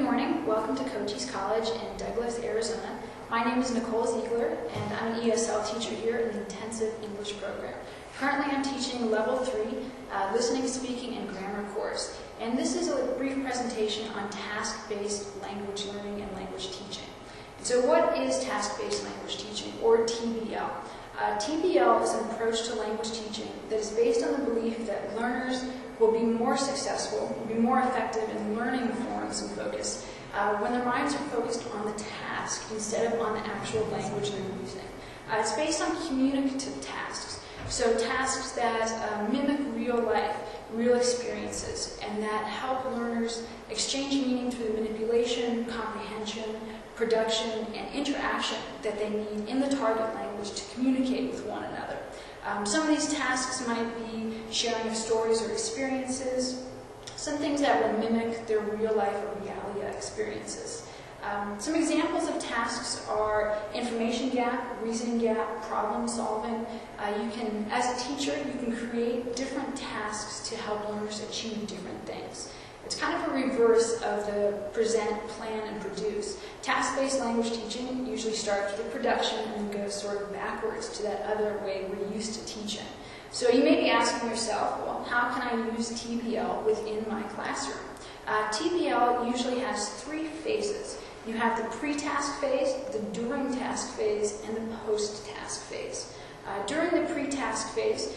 morning. Welcome to Cochise College in Douglas, Arizona. My name is Nicole Ziegler, and I'm an ESL teacher here in the Intensive English program. Currently, I'm teaching Level 3 Listening, Speaking, and Grammar course. And this is a brief presentation on task-based language learning and language teaching. So what is task-based language teaching, or TBL? TBL is an approach to language teaching that is based on the belief that learners will be more successful, will be more effective in learning forms and focus when their minds are focused on the task instead of on the actual language they're using. It's based on communicative tasks, so tasks that mimic real life, real experiences, and that help learners exchange meaning through the manipulation, comprehension, production, and interaction that they need in the target language to communicate with one another. Some of these tasks might be sharing of stories or experiences, some things that will mimic their real life or realia experiences. Some examples of tasks are information gap, reasoning gap, problem solving. As a teacher, you can create different tasks to help learners achieve different things. It's kind of a reverse of the present, plan, and produce. Task-based language teaching usually starts with the production and then goes sort of backwards to that other way we're used to teaching. So you may be asking yourself, well, how can I use TBL within my classroom? TBL usually has three phases. You have the pre-task phase, the during task phase, and the post-task phase. During the pre-task phase,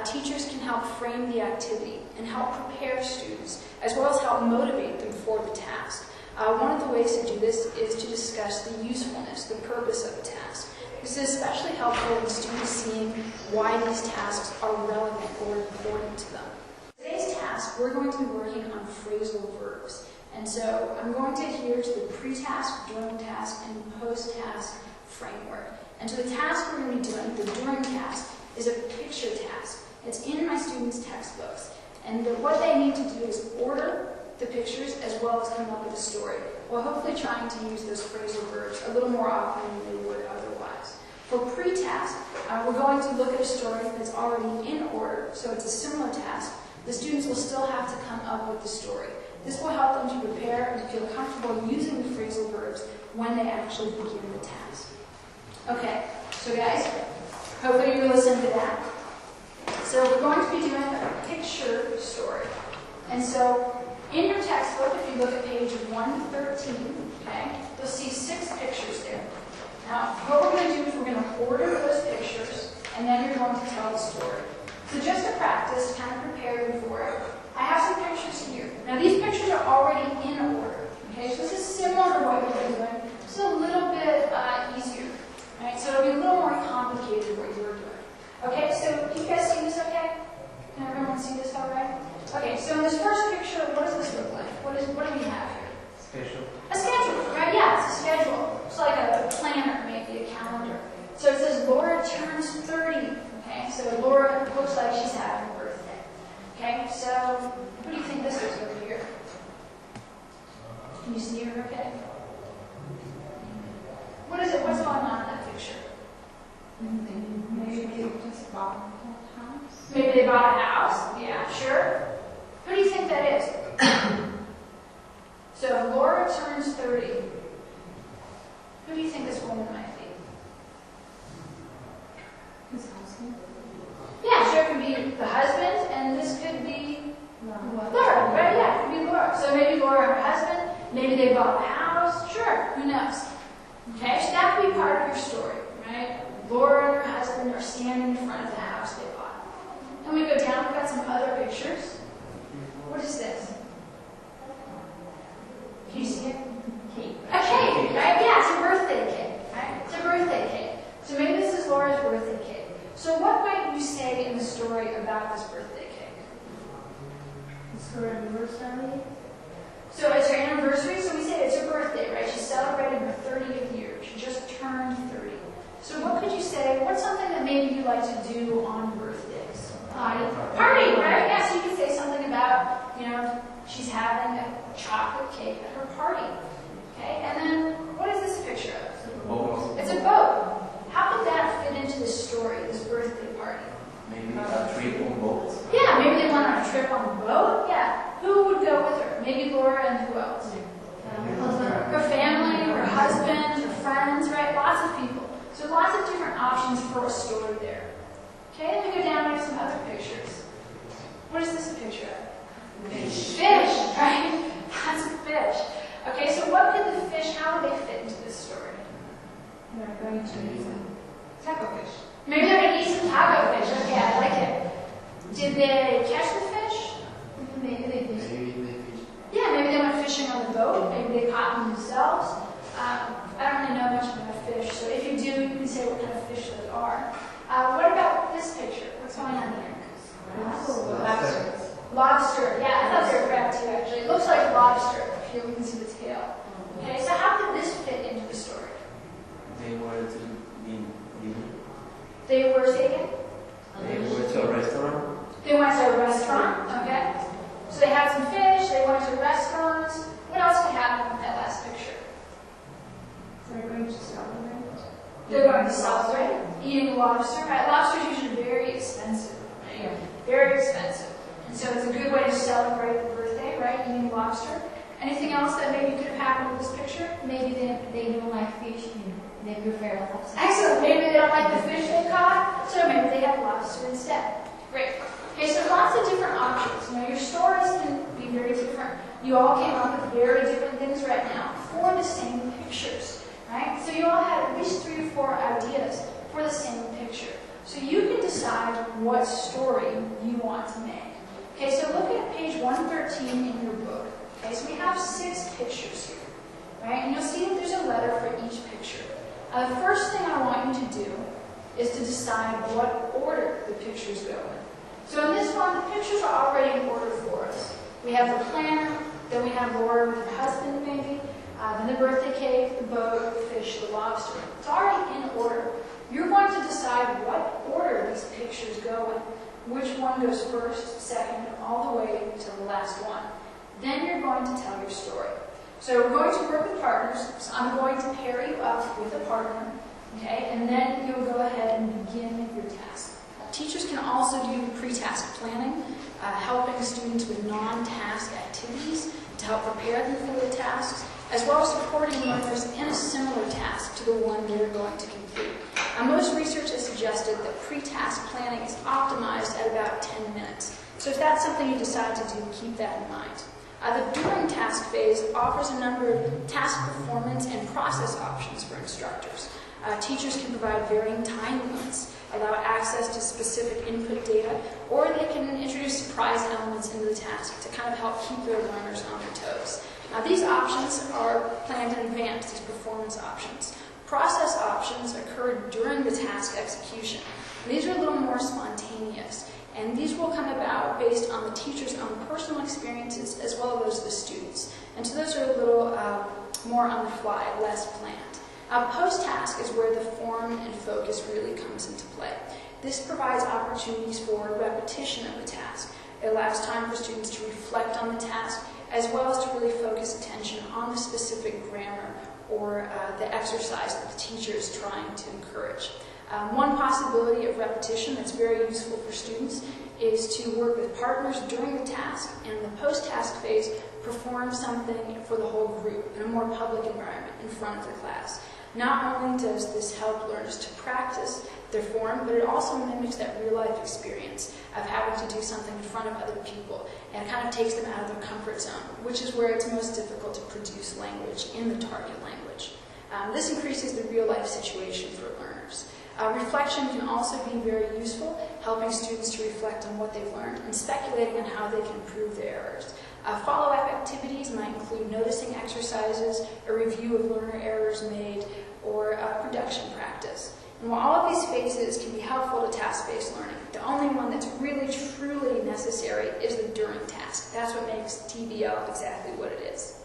teachers can help frame the activity and help prepare students, as well as help motivate them for the task. One of the ways to do this is to discuss the usefulness, the purpose of the task. This is especially helpful in students seeing why these tasks are relevant or important to them. Today's task, we're going to be working on phrasal verbs. And so I'm going to adhere to the pre-task, during task, and post-task framework. And so the task we're going to be doing, the during task, is a picture task. It's in my students' textbooks. And what they need to do is order the pictures as well as come up with a story, while hopefully trying to use those phrasal verbs a little more often than they would otherwise. For pre-task, we're going to look at a story that's already in order, so it's a similar task. The students will still have to come up with the story. This will help them to prepare and to feel comfortable using the phrasal verbs when they actually begin the task. Okay, so guys, hopefully you're listening to that. So we're going to be doing a picture story. And so in your textbook, if you look at page 113, okay, you'll see 6 pictures there. Now, what we're going to do is we're going to order those pictures, and then you're going to tell the story. So just to practice, kind of prepare you for it, I have some pictures here. Now, these pictures are already in order. Okay, so this is similar to what you've been doing, just a little bit easier. Right? So it'll be a little more complicated what you're doing. Okay, so can you guys see this okay? Can everyone see this all right? Okay, so in this first picture, what does this look like? What do we have here? Schedule. A schedule, right? Yeah, it's a schedule. It's like a planner, maybe a calendar. So it says Laura turns 30. Okay, so Laura looks like she's having a birthday. Okay, so what do you think this is over here? Can you see her okay? What is it? What's going on in that picture? Maybe they just bought a house. Maybe they bought a house. Yeah, sure. Who do you think that is? So Laura turns 30. Who do you think this woman might be? His husband. Yeah, sure, it could be the husband, and this could be Laura, right? Yeah, it could be Laura. So maybe Laura and her husband, maybe they bought a house. Sure, who knows? Okay, so that could be part of your story, right? Laura and her husband are standing in front of the house they bought. And we go down, we've got some other pictures. What is this? Can you see it? Cake. A cake, right? Yeah, it's a birthday cake, right? It's a birthday cake. So maybe this is Laura's birthday cake. So what might you say in the story about this birthday cake? It's her anniversary. So it's her anniversary, so we say it's her birthday, right? She celebrated her 30th year. She just turned 30. So what could you say? What's something that maybe you like to do on birthdays? Party, right? Yeah, so you could say something about, she's having a chocolate cake at her party. Okay, and then what is this picture of? It's a boat. How could that fit into this story, this birthday party? Maybe a trip on boat. Yeah, maybe they went on a trip on a boat. Yeah. Who would go with her? Maybe Laura and who else? They're going to eat some taco fish. Maybe they're going to eat some taco fish. Okay, I like it. Did they catch the fish? Maybe they fish. Maybe they fish. Yeah, maybe they went fishing on the boat. Maybe they caught them themselves. I don't really know much about fish, so if you do, you can say what kind of fish those are. What about this picture? What's going on here? Lobster. Lobster. Yeah, I thought they were crab too, actually. It looks like lobster. Here we can see the tail. Okay, so how did this fit into the story? They were to be They were taken? They were to a restaurant. They went to a restaurant, okay? So they had some fish, they went to restaurants. What else could happen with that last picture? They're going to celebrate. They're going to celebrate eating lobster. Right? Lobster is usually very expensive. Right? Very expensive. And so it's a good way to celebrate the birthday, right? Eating lobster. Anything else that maybe could have happened with this picture? Maybe they don't like fish and they prefer lobster. Excellent. Maybe they don't like the fish they caught, so maybe they have lobster instead. Great. Okay, so lots of different options. You know, your stories can be very different. You all came up with very different things right now for the same pictures, right? So you all had at least 3 or 4 ideas for the same picture. So you can decide what story you want to make. Okay, so look at page 113 in your book. Okay, so we have 6 pictures here, right? And you'll see that there's a letter for each picture. The first thing I want you to do is to decide what order the pictures go in. So in this one, the pictures are already in order for us. We have the planner, then we have Laura with her husband maybe, then the birthday cake, the boat, the fish, the lobster. It's already in order. You're going to decide what order these pictures go in, which one goes first, second, all the way to the last one. Then you're going to tell your story. So we're going to work with partners. So I'm going to pair you up with a partner, okay? And then you'll go ahead and begin your task. Teachers can also do pre-task planning, helping students with non-task activities to help prepare them for the tasks, as well as supporting learners in a similar task to the one they're going to complete. Most research has suggested that pre-task planning is optimized at about 10 minutes. So if that's something you decide to do, keep that in mind. The during task phase offers a number of task performance and process options for instructors. Teachers can provide varying time limits, allow access to specific input data, or they can introduce surprise elements into the task to kind of help keep their learners on their toes. These options are planned in advance, these performance options. Process options occur during the task execution. These are a little more spontaneous, and these will come about based on the teacher's own personal experiences as well as those of the students. And so those are a little more on the fly, less planned. Post-task is where the form and focus really comes into play. This provides opportunities for repetition of the task. It allows time for students to reflect on the task, as well as to really focus attention on the specific grammar or the exercise that the teacher is trying to encourage. One possibility of repetition that's very useful for students is to work with partners during the task, and in the post-task phase, perform something for the whole group in a more public environment in front of the class. Not only does this help learners to practice their form, but it also mimics that real-life experience of having to do something in front of other people, and it kind of takes them out of their comfort zone, which is where it's most difficult to produce language in the target language. This increases the real-life situation for learners. Reflection can also be very useful, helping students to reflect on what they've learned and speculating on how they can improve their errors. Follow-up activities might include noticing exercises, a review of learner errors made, or production practice. And while all of these phases can be helpful to task-based learning, the only one that's really, truly necessary is the during task. That's what makes TBL exactly what it is.